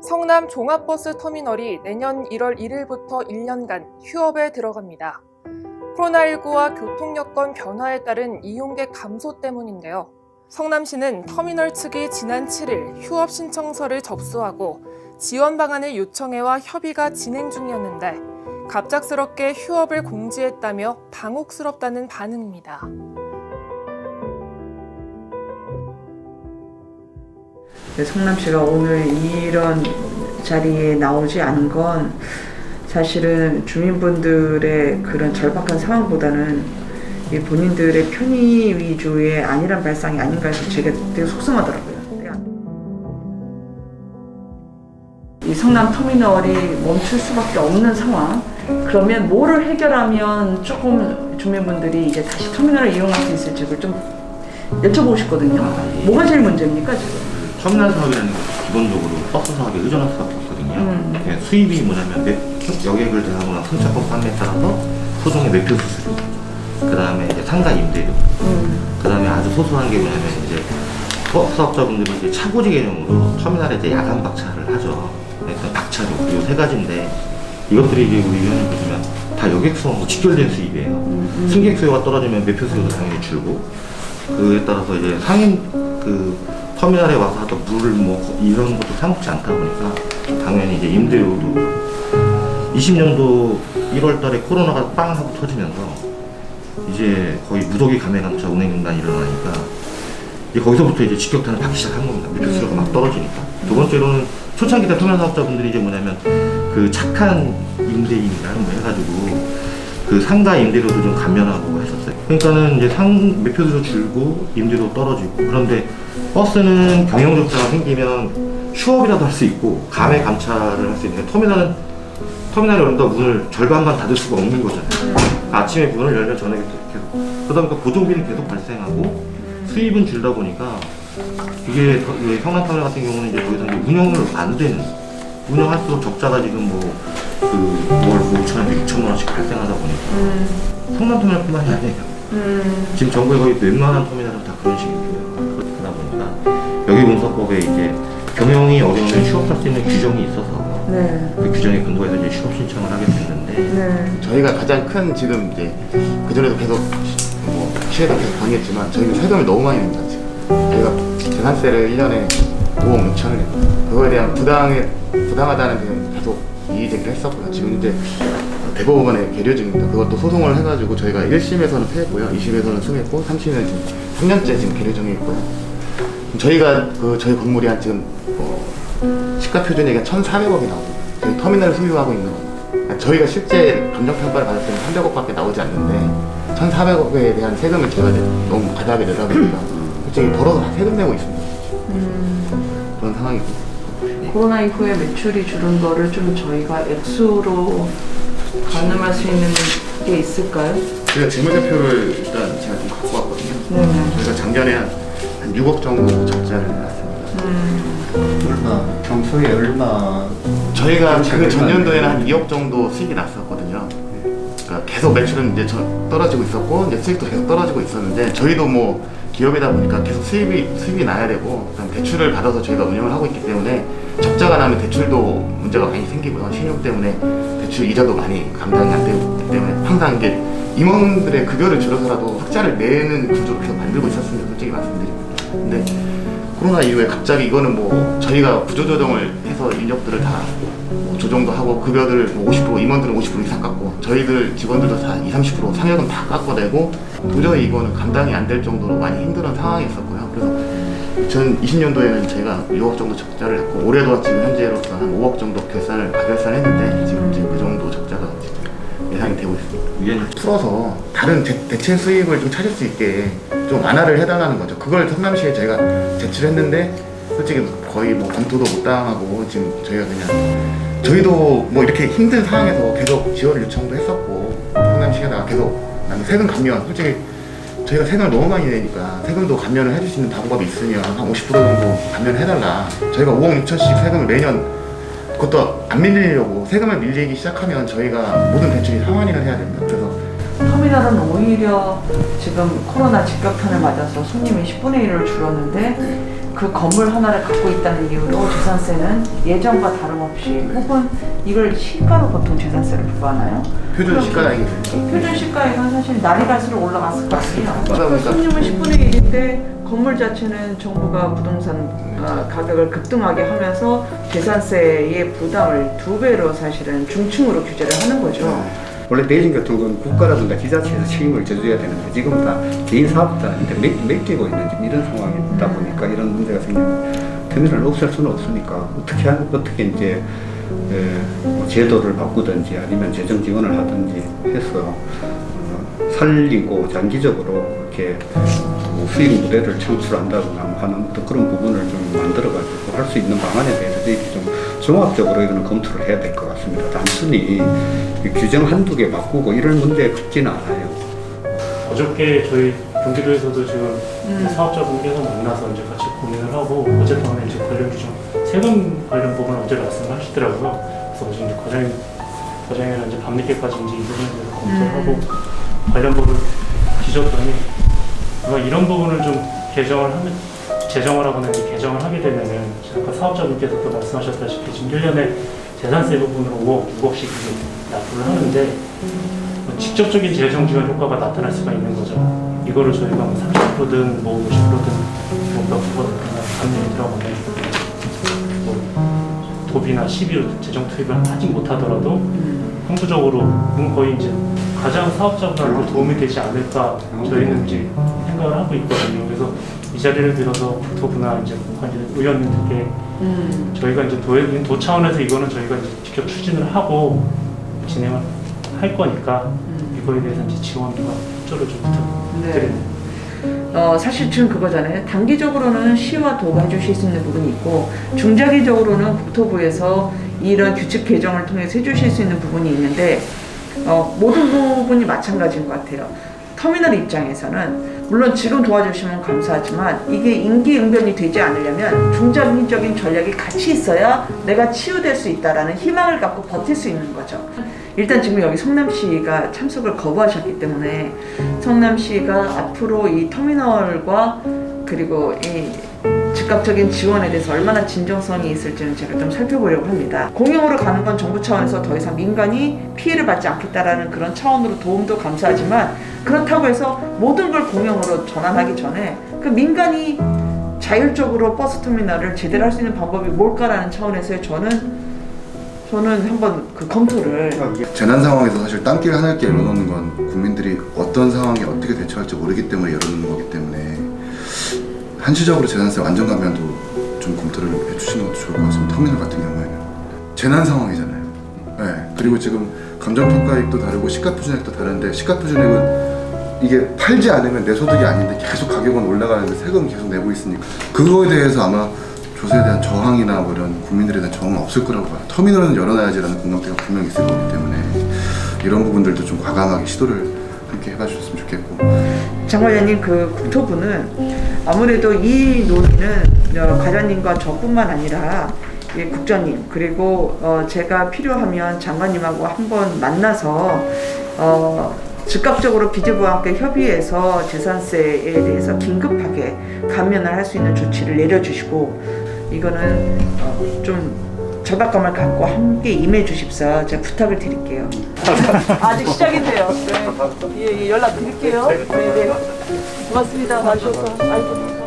성남 종합버스 터미널이 내년 1월 1일부터 1년간 휴업에 들어갑니다. 코로나19와 교통여건 변화에 따른 이용객 감소 때문인데요. 성남시는 터미널 측이 지난 7일 휴업 신청서를 접수하고 지원 방안을 요청해와 협의가 진행 중이었는데 갑작스럽게 휴업을 공지했다며 당혹스럽다는 반응입니다. 성남시가 오늘 이런 자리에 나오지 않은 건 사실은 주민분들의 그런 절박한 상황보다는 본인들의 편의 위주의 안일한 발상이 아닌가 해서 제가 되게 속상하더라고요. 이 성남 터미널이 멈출 수밖에 없는 상황. 그러면 뭐를 해결하면 조금 주민분들이 이제 다시 터미널을 이용할 수 있을지를 좀 여쭤보고 싶거든요. 뭐가 제일 문제입니까 지금? 터미널 사업이라는 게 기본적으로 버스 사업에 의존할 수밖에 없거든요. 수입이 뭐냐면 여객을 대상으로 한 승차권 판매에 따라서 소정의 매표 수수료, 그 다음에 이제 상가 임대료, 그 다음에 아주 소소한 게 뭐냐면 이제 버스 사업자분들이 이제 차고지 개념으로 터미널에 이제 야간 박차를 하죠. 그러니까 박차료 이 세 가지인데 이것들이 이제 우리 위원님 보시면 다 여객 수하고 직결된 수입이에요. 승객 수요가 떨어지면 매표 수요도 당연히 줄고 그에 따라서 이제 상인 터미널에 와서 하던 물을 뭐 이런 것도 사 먹지 않다 보니까 당연히 이제 임대료도 20년도 1월 달에 코로나가 빵 하고 터지면서 이제 거의 무더기 감회감차 운행중단이 일어나니까 이제 거기서부터 이제 직격탄을 받기 시작한 겁니다. 매표 수요가 막 떨어지니까. 두 번째로는 초창기 때 터미널 사업자분들이 이제 뭐냐면 그 착한 임대인이라 뭐 해가지고 그 상가 임대료도 좀 감면하고 했었어요. 그러니까는 이제 매표수도 줄고 임대료 떨어지고 그런데 버스는 경영 적자가 생기면 휴업이라도 할 수 있고 감회 감차를 할 수 있는데 터미널이 열린다고 문을 절반만 닫을 수가 없는 거잖아요. 아침에 문을 열면 저녁에 계속 그러다 보니까 고정비는 계속 발생하고 수입은 줄다 보니까 이게 성남 터미널 같은 경우는 이제 더 이상 운영을 안 되는 운영할수록 적자가 지금 월 5천원에서 6천만 원씩 발생하다 보니까 성남 터미널뿐만이 아니에요. 지금 전국에 거의 웬만한 터미널은 다 그런 식이고요. 그러다 보니까 여객운서법에 이제 경영이 어려우면 휴업할 수 있는 규정이 있어서 그 규정에 근거해서 이제 휴업 신청을 하게 됐는데 저희가 가장 큰 지금 이제 그 전에도 계속 뭐 시에도 계속 강의했지만 저희는 세금을 너무 많이 냅니다. 지금 저희가 재산세를 1년에 5억 6천을 냅니다. 그거에 대한 부당하다는 데 계속 이의 제기를 했었고요. 지금 이제 대법원에 계류 중입니다. 그것도 소송을 해가지고 저희가 1심에서는 패했고요. 2심에서는 승했고 3심은 지금 3년째 지금 계류 중에 있고요. 저희가 저희 건물이 한 지금 시가 표준이가 1,400억이 나오고 저희 터미널을 소유하고 있는 겁니다. 저희가 실제 감정평가를 받을 때는 300억밖에 나오지 않는데 1,400억에 대한 세금을 제가 너무 바닥에 내다 보니까 솔직히 벌어서 다 세금 내고 있습니다. 그런 상황이고. 코로나 이후에 매출이 줄은 거를 좀 저희가 액수로 가늠할 수 있는 게 있을까요? 제가 재무제표를 일단 제가 좀 갖고 왔거든요. 저희가 작년에 한 6억 정도 적자를 났습니다. 얼마? 평소에 얼마? 저희가 그 전년도에는 한 2억 정도 수익이 났었거든요. 그러니까 계속 매출은 이제 떨어지고 있었고 이제 수익도 계속 떨어지고 있었는데 저희도 뭐 기업이다 보니까 계속 수입이 나야 되고 그다음 대출을 받아서 저희가 운영을 하고 있기 때문에 적자가 나면 대출도 문제가 많이 생기고요. 신용 때문에 대출 이자도 많이 감당이 안 되기 때문에 항상 이게 임원들의 급여를 줄여서라도 흑자를 내는 구조를 계속 만들고 있었습니다. 솔직히 말씀드리면. 근데 코로나 이후에 갑자기 이거는 뭐 저희가 구조조정을 해서 인력들을 다 조정도 하고 급여들 50% 임원들은 50% 이상 깎고 저희들 직원들도 다 20-30% 상여금 다 깎아내고 도저히 이거는 감당이 안 될 정도로 많이 힘든 상황이었었고요. 그래서 2020년도에는 저희가 6억 정도 적자를 냈고 올해도 지금 현재로서 한 5억 정도 가결산했는데 지금 그 정도 적자가 지금 예상이 되고 있습니다. 풀어서 다른 대체 수입을 좀 찾을 수 있게 좀 완화를 해달라는 거죠. 그걸 성남시에 저희가 제출을 했는데 솔직히 거의 뭐 검토도 못 당하고 지금 저희가 그냥 저희도 뭐 이렇게 힘든 상황에서 계속 지원 요청도 했었고 성남시에다가 계속 세금 감면 솔직히 저희가 세금을 너무 많이 내니까 세금도 감면을 해줄 수 있는 방법이 있으면 한 50% 정도 감면을 해달라. 저희가 5억 6천씩 세금을 매년 그것도 안 밀리려고 세금을 밀리기 시작하면 저희가 모든 대출이 상환을 해야 됩니다. 그래서 터미널은 오히려 지금 코로나 직격탄을 맞아서 손님이 10분의 1을 줄었는데 그 건물 하나를 갖고 있다는 이유로 재산세는 예전과 다름없이 혹은 이걸 시가로 보통 재산세를 부과하나요? 표준 시가액이 표준 시가액은 사실 날이 갈수록 올라갔을 것 같아요. 맞습니다. 손님은 10분의 1인데 건물 자체는 정부가 부동산 가격을 급등하게 하면서 재산세의 부담을 2배로 사실은 중층으로 규제를 하는 거죠. 원래 대신 같은 건 국가라든가 지자체에서 책임을 져줘야 되는데 지금 다 개인 사업자한테 맡기고 있는 지금 이런 상황이다 보니까 이런 문제가 생기는 터미널을 없앨 수는 없으니까 어떻게 이제 뭐 제도를 바꾸든지 아니면 재정 지원을 하든지 해서 살리고 장기적으로 이렇게 뭐 수익 무대를 창출한다거나 하는 또 그런 부분을 좀 만들어가지고 할 수 있는 방안에 대해서 저희들이 좀 종합적으로 이거는 검토를 해야 될 것 같습니다. 단순히 규정 한두 개 바꾸고 이런 문제 같지는 않아요. 어저께 저희 경기도에서도 지금 사업자분께서 만나서 이제 같이 고민을 하고 어젯밤에 이제 관련 규정 세금 관련 부분 어제 말씀을 하시더라고요. 그래서 어제 이제 과장이랑 이제 밤늦게까지 이제 이 부분에 대해서 검토를 하고 관련 부분을 뒤졌더니 아마 이런 부분을 좀 제정을 하거나 이제 개정을 하게 되면은 아까 사업자분께서도 말씀하셨다시피 지금 1년에 재산세 부분으로 5억씩 이제 납부를 하는데 직접적인 재정 지원 효과가 나타날 수가 있는 거죠. 이거를 저희가 30%든 뭐 50%든 뭐 몇 %든 감면이 들어가면 뭐 도비나 시비로 재정 투입을 하지 못하더라도 항구적으로 거의 이제 가장 사업자분한테 도움이 되지 않을까 저희는 이제 생각을 하고 있거든요. 그래서 이 자리를 빌어서 국토부나 이제 의원님들께 저희가 이제 도 차원에서 이거는 저희가 이제 직접 추진을 하고 진행을 할 거니까 이거에 대해서 이제 지원과 협조를 좀 부탁드립니다. 사실 지금 그거잖아요. 단기적으로는 시와 도가 해주실 수 있는 부분이 있고 중장기적으로는 국토부에서 이런 규칙 개정을 통해서 해주실 수 있는 부분이 있는데 모든 부분이 마찬가지인 것 같아요. 터미널 입장에서는 물론 지금 도와주시면 감사하지만 이게 임기응변이 되지 않으려면 중장기적인 전략이 같이 있어야 내가 치유될 수 있다라는 희망을 갖고 버틸 수 있는 거죠. 일단 지금 여기 성남시가 참석을 거부하셨기 때문에 성남시가 앞으로 이 터미널과 그리고 이 즉각적인 지원에 대해서 얼마나 진정성이 있을지는 제가 좀 살펴보려고 합니다. 공영으로 가는 건 정부 차원에서 더 이상 민간이 피해를 받지 않겠다라는 그런 차원으로 도움도 감사하지만 그렇다고 해서 모든 걸 공영으로 전환하기 전에 그 민간이 자율적으로 버스 터미널을 제대로 할 수 있는 방법이 뭘까라는 차원에서 저는 한번 그 검토를 재난 상황에서 사실 땅길 하늘길 열어놓는 건 국민들이 어떤 상황에 어떻게 대처할지 모르기 때문에 열어놓는 거기 때문에 한시적으로 재산세 완전 감면도 좀 검토를 해주시는 것도 좋을 것 같습니다. 터미널 같은 경우에는 재난 상황이잖아요. 네. 그리고 지금 감정평가액도 다르고 시가표준액도 다른데 시가표준액은 이게 팔지 않으면 내 소득이 아닌데 계속 가격은 올라가는데 세금은 계속 내고 있으니까 그거에 대해서 아마 조세에 대한 저항이나 뭐 이런 국민들에 대한 저항은 없을 거라고 봐요. 터미널은 열어놔야지라는 공감대가 분명히 있을 거기 때문에 이런 부분들도 좀 과감하게 시도를 함께 해봐 주셨으면 좋겠고. 장 과장님, 그 국토부는 아무래도 이 논의는 과장님과 저뿐만 아니라 국장님 그리고 제가 필요하면 장관님하고 한번 만나서 즉각적으로 기재부와 함께 협의해서 재산세에 대해서 긴급하게 감면을 할 수 있는 조치를 내려주시고 이거는 좀 절박감을 갖고 함께 임해 주십사 제가 부탁을 드릴게요. 아직 시작인데요. 네. 예, 연락 드릴게요. 네, 네. 고맙습니다. 와주셔서. 아이고.